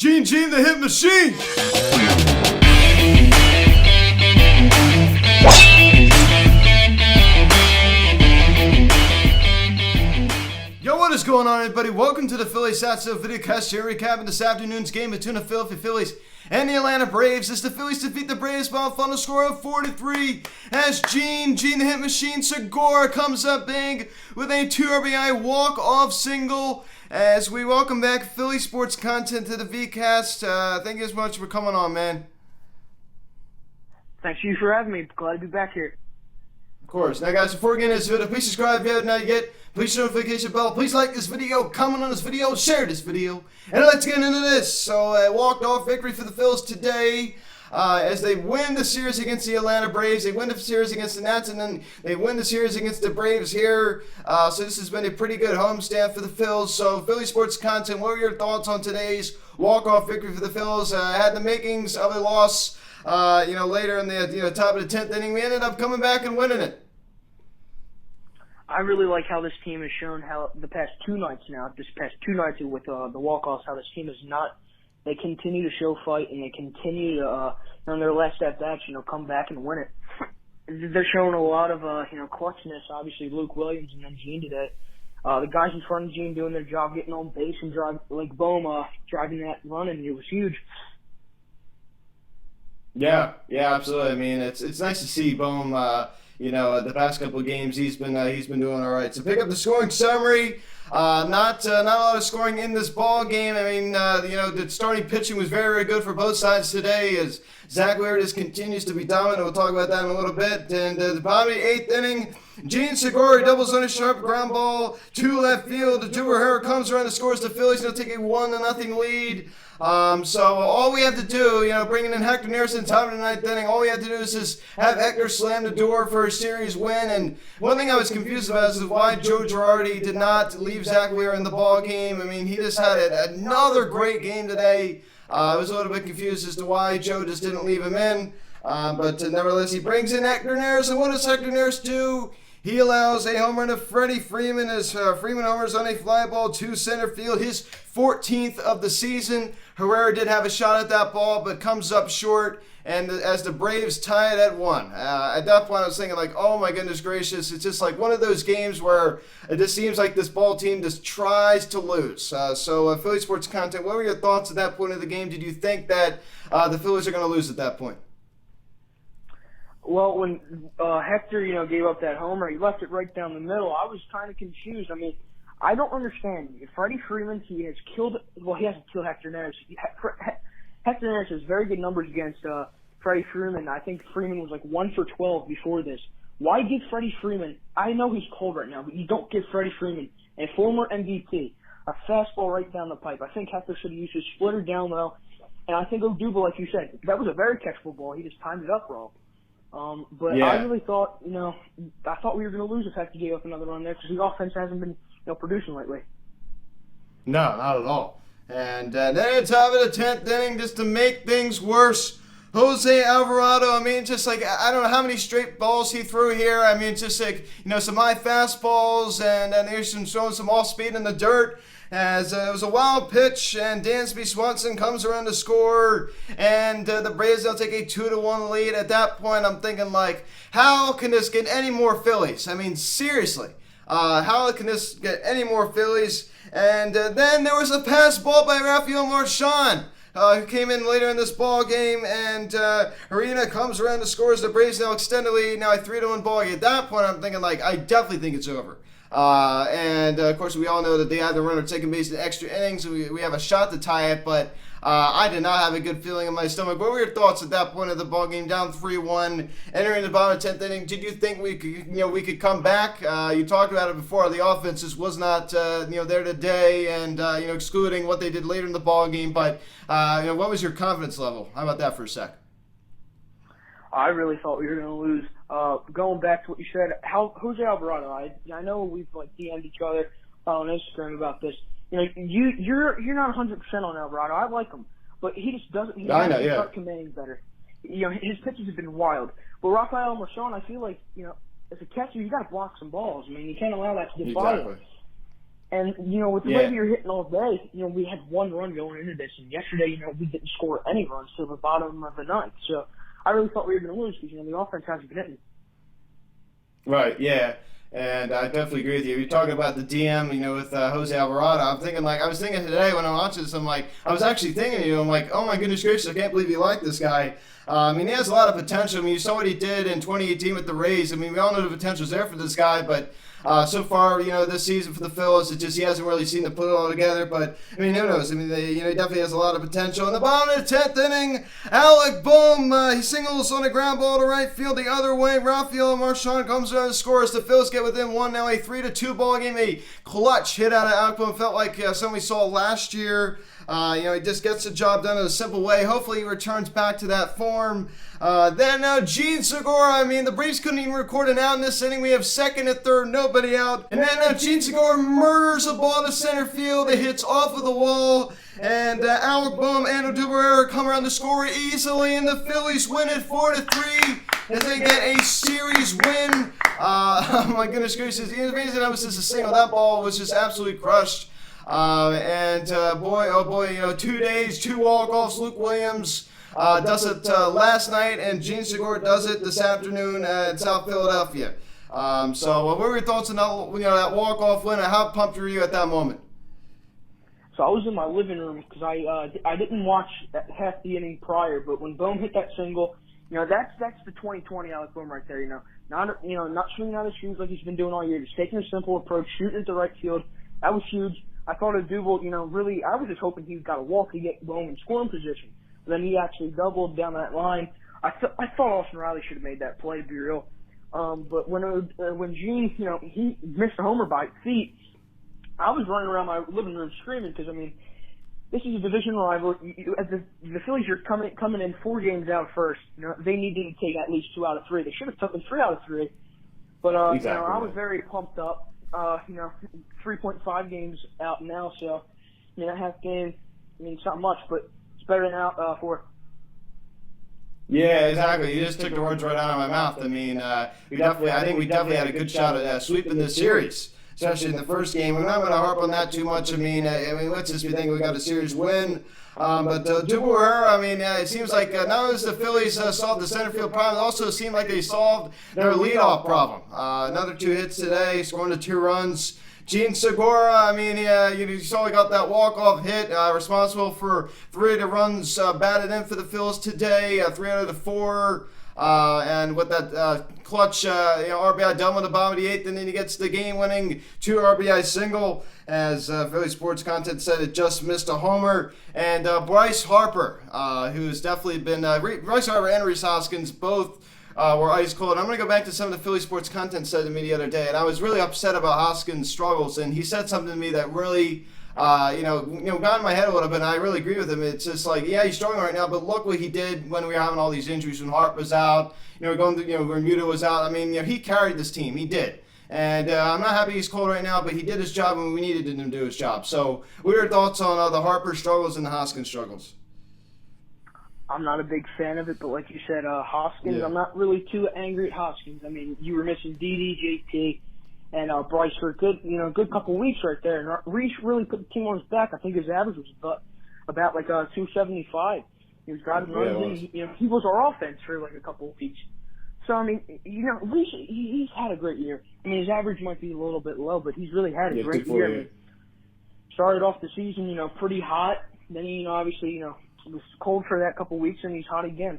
Gene the Hit Machine! Yo, what is going on, everybody? Welcome to the Phillies Stats videocast here, recapping this afternoon's game between the Philadelphia Phillies and the Atlanta Braves as the Phillies defeat the Braves by a final score of 4-3 as Gene the Hit Machine Segura comes up big with a 2 RBI walk-off single. As we welcome back Philly sports content to the VCast. Thank you so much for coming on, man. Thanks you for having me. Glad to be back here. Of course. Now, guys, before we get into this video, please subscribe if you haven't not yet. Please hit the notification bell. Please like this video, comment on this video, share this video. And let's get into this. So, walked-off victory for the Phils today. As they win the series against the Atlanta Braves, they win the series against the Nats, and then they win the series against the Braves here. So this has been a pretty good homestand for the Phils. So Philly sports content, what were your thoughts on today's walk-off victory for the Phils? Had the makings of a loss, later in the top of the 10th inning. We ended up coming back and winning it. I really like how this team has shown how the past two nights with the walk-offs, how this team is not. They continue to show fight, and they continue to, on their last at-bats, come back and win it. They're showing a lot of, clutchness. Obviously, Luke Williams and then Gene today. The guys in front of Gene doing their job, getting on base and Bohm driving that run, and it was huge. Yeah, absolutely. I mean, it's nice to see Bohm. The past couple of games he's been doing all right. So pick up the scoring summary. Not a lot of scoring in this ball game. I mean, the starting pitching was very, very good for both sides today as Zach Wheeler just continues to be dominant. We'll talk about that in a little bit. And the bottom of the 8th inning, Gene Segura doubles on a sharp ground ball to left field. Herrera comes around and scores the Phillies. They'll take a 1-0 lead. So all we have to do, bringing in Hector Nearson top of the 9th inning, all we have to do is just have Hector slam the door for a series win. And one thing I was confused about is why Joe Girardi did not leave Zach Wheeler in the ball game. I mean, he just had another great game today. I was a little bit confused as to why Joe just didn't leave him in. But nevertheless, he brings in Hector Nearson. What does Hector Nearson do? He allows a home run to Freddie Freeman as Freeman homers on a fly ball to center field, his 14th of the season. Herrera did have a shot at that ball, but comes up short, and as the Braves tie it at 1. At that point, I was thinking, oh my goodness gracious, it's just like one of those games where it just seems like this ball team just tries to lose. So Philly sports content, what were your thoughts at that point of the game? Did you think that the Phillies are going to lose at that point? Well, when Hector, gave up that homer, he left it right down the middle. I was kind of confused. I mean, I don't understand. Freddie Freeman, he hasn't killed Hector Nearson. Hector Nearson has very good numbers against Freddie Freeman. I think Freeman was 1 for 12 before this. Why give Freddie Freeman, I know he's cold right now, but you don't give Freddie Freeman, a former MVP, a fastball right down the pipe. I think Hector should have used his splitter down low. And I think Odubel, like you said, that was a very catchable ball. He just timed it up wrong. Yeah. I really thought, I thought we were going to lose if Hector gave up another run there because the offense hasn't been, producing lately. No, not at all. And then at the top of the 10th inning, just to make things worse, Jose Alvarado, I mean, just I don't know how many straight balls he threw here. I mean, just some high fastballs, and there's showing some off speed in the dirt. As it was a wild pitch, and Dansby Swanson comes around to score, and the Braves will take a 2-1 lead. At that point, I'm thinking, how can this get any more Phillies? I mean, seriously, how can this get any more Phillies? And then there was a pass ball by Rafael Marchand, who came in later in this ball game, and Arena comes around to scores. The Braves now extend the lead, now a 3-1 ball game. At that point, I'm thinking, I definitely think it's over. Of course, we all know that they had the runner taking base in extra innings, so we have a shot to tie it, but I did not have a good feeling in my stomach. What were your thoughts at that point of the ball game, down 3-1, entering the bottom of the 10th inning? Did you think we could come back? You talked about it before. The offense just was not there today, and excluding what they did later in the ball game. But what was your confidence level? How about that for a sec? I really thought we were going to lose. Going back to what you said, Jose Alvarado, I know we've DM'd each other on Instagram about this. You're not 100% on Alvarado. I like him, but he just doesn't. He has to start commanding better. His pitches have been wild. But Rafael Marchand, I feel as a catcher, you got to block some balls. I mean, you can't allow that to get by him. And, with the way we were hitting all day, we had one run going into this. And yesterday, we didn't score any runs till the bottom of the ninth. So I really thought we were going to lose because, the offense hasn't been hitting. Right, yeah. And I definitely agree with you. You're talking about the DM, with Jose Alvarado. I was thinking today when I watched this, I was actually thinking of you. I'm like, oh my goodness gracious, I can't believe you like this guy. He has a lot of potential. You saw what he did in 2018 with the Rays. We all know the potential's there for this guy, but so far, this season for the Phillies, he hasn't really seen the put it all together. But who knows? He definitely has a lot of potential. In the bottom of the 10th inning, Alec Bohm, he singles on a ground ball to right field the other way. Rafael Marchand comes around and scores. The Phillies get within one now, a 3-2 ball game. A clutch hit out of Alec Bohm. Felt like something we saw last year. He just gets the job done in a simple way. Hopefully he returns back to that form. Then Gene Segura, the Braves couldn't even record an out in this inning. We have second and third, nobody out. And then Gene Segura murders a ball to center field. It hits off of the wall. And Alec Bohm and Odubel Herrera come around to score easily. And the Phillies win it 4-3 as they get a series win. Oh my goodness gracious. The reason that was just a single. That ball was just absolutely crushed. Boy, 2 days, 2 walk-offs. Luke Williams does it last night, and Gene Segura does it this afternoon in South Philadelphia. What were your thoughts on that walk-off win, and how pumped were you at that moment? So I was in my living room because I didn't watch half the inning prior, but when Bohm hit that single, that's the 2020 Alec Bohm right there. Not swinging out his shoes like he's been doing all year, just taking a simple approach, shooting at the right field. That was huge. I thought Odubel, really, I was just hoping he got a walk to get Bohm in scoring position. But then he actually doubled down that line. I thought Austin Riley should have made that play, to be real. But when Gene, he missed a homer by feet, I was running around my living room screaming because, this is a division rival. The Phillies are coming in 4 games out first. They need to take at least 2 out of 3. They should have taken 3 out of 3. But, exactly. I was very pumped up. 3.5 games out now, so a half game, it's not much, but it's better than out 4. Yeah, exactly. You just took the words right out of my mouth. I think we definitely had a good shot at sweeping this series, especially in the first game. We're not going to harp on that too much. Let's just be thinking we got a series win. But Odubel Herrera, it seems like not only does the Phillies solve the center field problem, it also seemed like they solved their leadoff problem. Another 2 hits today, scoring the 2 runs. Gene Segura, you saw he got that walk-off hit, responsible for 3 of the runs batted in for the Phillies today, 3 out of the 4. And with that clutch RBI double in the bottom of the 8th, and then he gets the game-winning 2 RBI single. As Philly Sports Content said, it just missed a homer. And Bryce Harper, who's definitely been Bryce Harper and Rhys Hoskins both were ice cold. I'm going to go back to some of the Philly Sports Content said to me the other day, and I was really upset about Hoskins' struggles. And he said something to me that really got in my head a little bit, and I really agree with him. It's just like, yeah, he's struggling right now, but look what he did when we were having all these injuries, when Hart was out, when Muta was out. He carried this team. He did. And I'm not happy he's cold right now, but he did his job when we needed him to do his job. So what are your thoughts on the Harper struggles and the Hoskins struggles? I'm not a big fan of it, but like you said, Hoskins, yeah. I'm not really too angry at Hoskins. You were missing Didi, JT, and Bryce for a good couple weeks right there. And Rhys really put the team on his back. I think his average was about 275. He was driving runs in. He was our offense for a couple of weeks. So, Rhys, he's had a great year. His average might be a little bit low, but he's really had a great year. Started off the season, pretty hot. Then, obviously, it was cold for that couple of weeks, and he's hot again.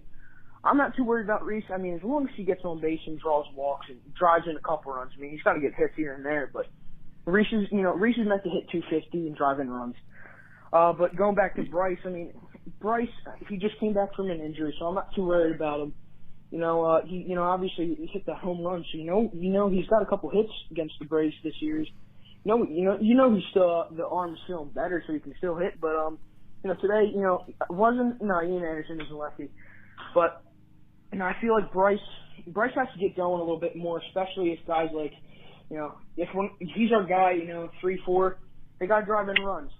I'm not too worried about Rhys. As long as he gets on base and draws walks and drives in a couple runs, he's got to get hits here and there. But Rhys is meant to hit 250 and drive in runs. But going back to Bryce, Bryce, he just came back from an injury, so I'm not too worried about him. He obviously he hit that home run, so he's got a couple hits against the Braves this year. He's still the arm's still better, so he can still hit. But today, Ian Anderson is a lefty, but I feel like Bryce has to get going a little bit more, especially if guys like, if he's our guy, 3-4, they got to drive in runs.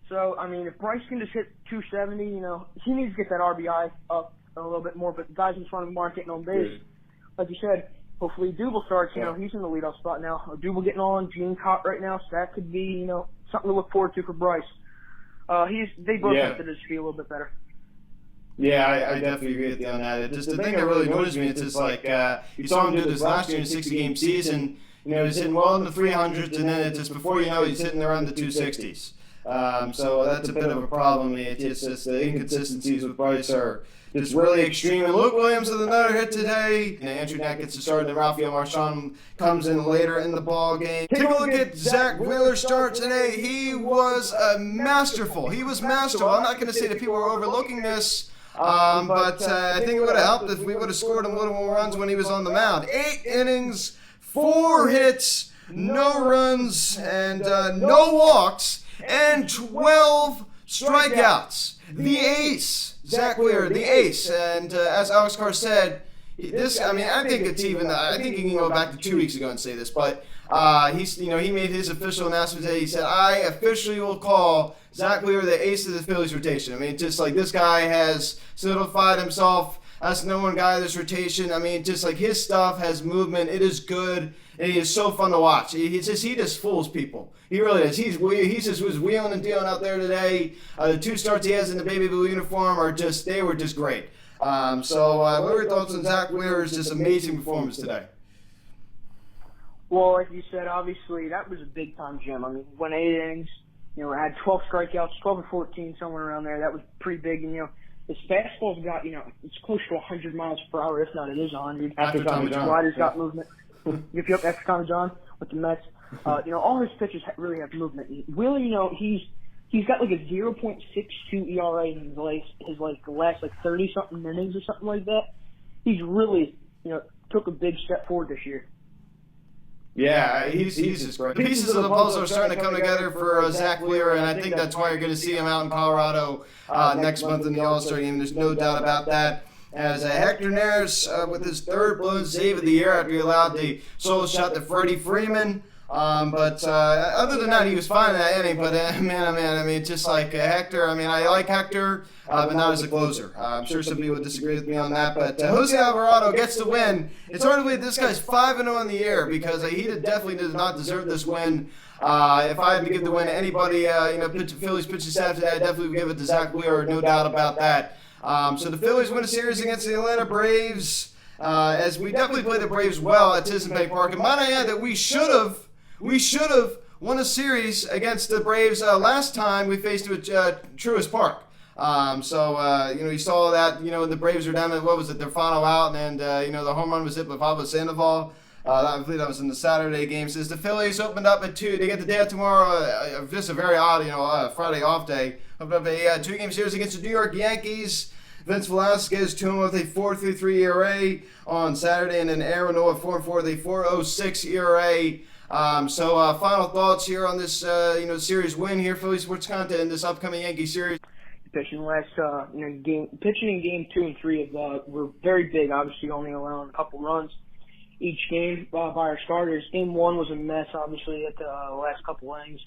So if Bryce can just hit 270, he needs to get that RBI up a little bit more, but the guys in front of him aren't getting on base. Like you said, hopefully Double starts. He's in the leadoff spot now. Double getting on. Gene's hot right now, so that could be, something to look forward to for Bryce. They both have to just be a little bit better. Yeah, I definitely agree with you on that. Just the thing that really annoys me, it's just like you saw him do this last year in a 60-game season. He's hitting well in the 300s, and then just before you know it, he's hitting around the 260s. So that's a bit of a problem. It's just the inconsistencies with Bryce are just really extreme. And Luke Williams with another hit today. Andrew Knapp gets to start, and Rafael Marchand comes in later in the ball game. Take a look at Zach Wheeler's start today. He was masterful. He was masterful. I'm not going to say that people are overlooking this. But I think it would have helped if we would have scored a little more runs when he was on the mound. 8 innings, 4 hits, no runs, and no walks, and 12 strikeouts. The ace, Zach Wheeler, the ace. And as Alex Carr said, I think he can go back to 2 weeks ago and say this, but he made his official announcement today. He said, I officially will call Zach Wheeler the ace of the Phillies rotation. Just like this guy has solidified himself as the #1 guy of this rotation. Just like his stuff has movement. It is good, and he is so fun to watch. He just fools people. He really is. He was wheeling and dealing out there today. The 2 starts he has in the baby blue uniform were just great. What are your thoughts on Zach Wheeler's just amazing performance today? Well, like you said, obviously that was a big time gem. Went 8 innings. Had 12 strikeouts, 12 or 14, somewhere around there. That was pretty big. And his fastball's got it's close to 100 miles per hour. If not, it is 100. After Tommy John. Slider's got movement. If you're up after Tommy John with the Mets, all his pitches really have movement. And Wheeler, he's got like a 0.62 ERA in his last 30 something innings or something like that. He's really took a big step forward this year. Yeah, he's just great. The pieces of the puzzle are starting to come together for Zach Wheeler, and I think that's why you're going to see him out in Colorado next month in the All-Star game. There's no doubt about that. As Hector Neris with his 3rd blown save of the year after he allowed the solo shot to Freddie Freeman. But other than that, he was fine in that inning. But just like Hector, I like Hector, but not as a closer. I'm sure some people would disagree with me on that. But Jose Alvarado gets the win. It's hard to believe this guy's 5-0 in the year because he definitely does not deserve this win. If I had to give the win to anybody, Phillies pitching staff today, I definitely would give it to Zach Wheeler, no doubt about that. So the Phillies win a series against the Atlanta Braves. As we definitely played the Braves well at TissuePay Park. And might I add that we should have won a series against the Braves last time we faced it at Truist Park. You saw that, the Braves were down at, their final out, and the home run was hit by Pablo Sandoval. I believe that was in the Saturday game. Says the Phillies opened up at 2. They get the day out tomorrow, just a very odd, Friday off day. Opened up a 2-game series against the New York Yankees. Vince Velasquez, 2 with a 4.33 ERA on Saturday, and then Aaron Noah, 4-4 with a 4.06 ERA. Final thoughts here on this, series win here, Phillies Sports Content in this upcoming Yankee series. Pitching in game 2 and 3 were very big. Obviously, only allowing a couple runs each game by our starters. Game 1 was a mess, obviously, at the last couple innings.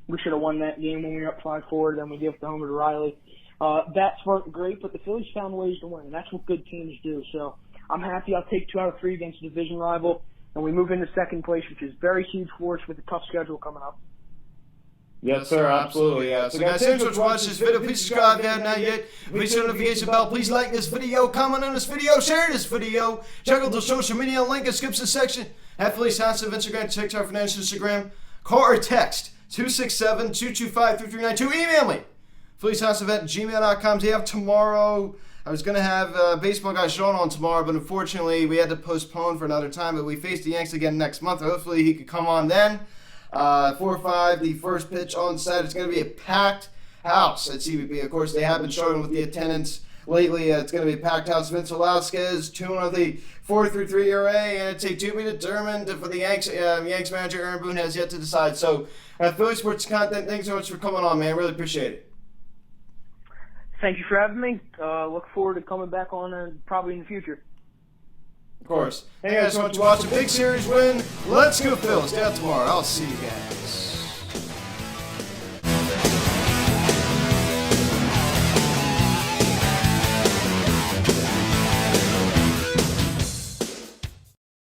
We should have won that game when we were up 5-4. Then we gave the homer to Riley. Bats weren't great, but the Phillies found ways to win, and that's what good teams do. So I'm happy. I'll take 2 out of 3 against a division rival, and we move into 2nd place, which is very huge for us with a tough schedule coming up. Yes, sir, absolutely. So guys, thanks for watching this video. Please subscribe if you have not yet. Please hit the notification bell. Please like this video, comment on this video, share this video. Check out the social media link in the description section. At Phillies House of Instagram, TikTok, for Instagram. Call or text 267-225-3392. Email me. PhilliesHouseEvent@gmail.com. Day of tomorrow. I was going to have baseball guy Sean on tomorrow, but unfortunately we had to postpone for another time. But we face the Yanks again next month. Hopefully he could come on then. 4-5, the first pitch on Saturday. It's going to be a packed house at CBP. Of course, they have been struggling with the attendance lately. It's going to be a packed house. Vince Velasquez, 2 with the 4.33 ERA, and it's a to be determined for the Yanks. Yanks manager Aaron Boone has yet to decide. So, Philly Sports Content, thanks so much for coming on, man. Really appreciate it. Thank you for having me. Look forward to coming back on probably in the future. Of course. Hey guys, so much for watching. Big series win. Let's go Phillies. Stay out tomorrow. I'll see you guys.